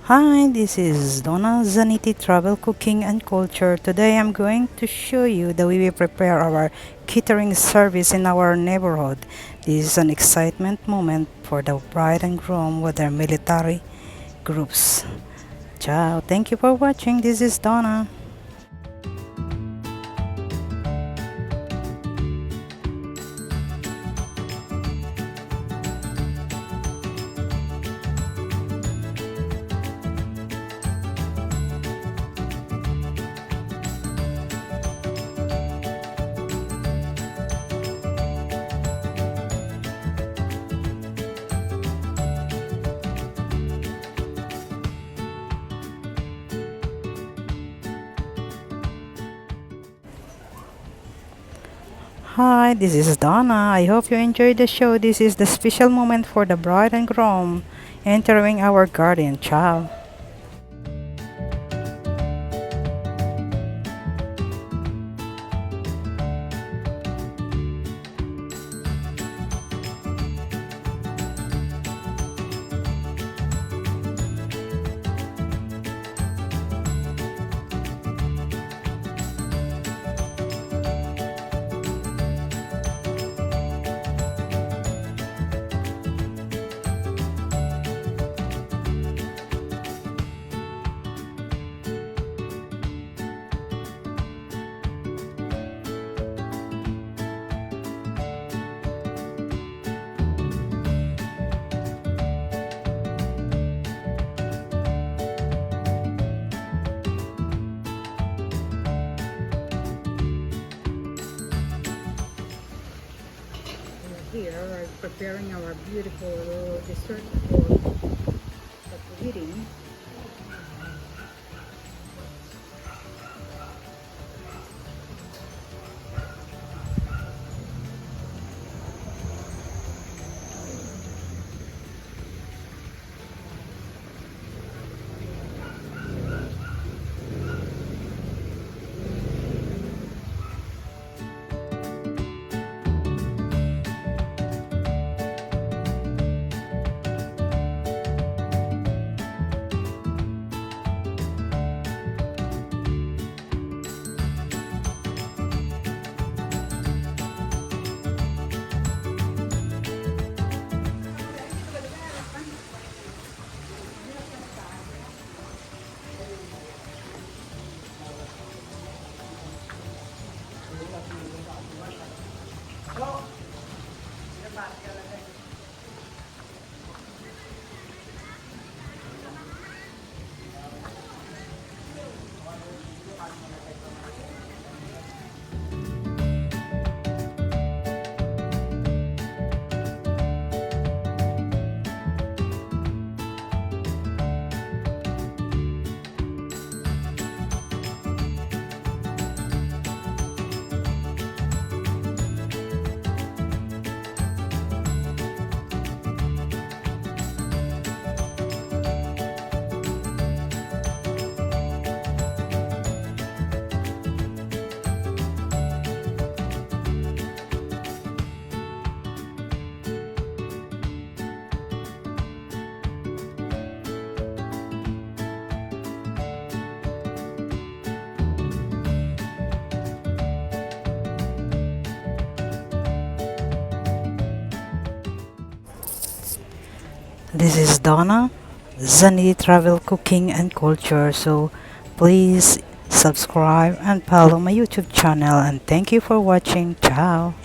Hi, this is Donna Z Travel Cooking and Culture. Today I'm going to show you the way we prepare our catering service in our neighborhood. This is an excitement moment for the bride and groom with their military groups. Ciao. Thank you for watching. This is Donna. Hi, this is Donna. I hope you enjoyed the show. This is the special moment for the bride and groom entering our garden. Ciao. Here we're preparing our beautiful dessert for eating. This is Donna, Zani Travel Cooking and Culture. So please subscribe and follow my YouTube channel, and thank you for watching. Ciao.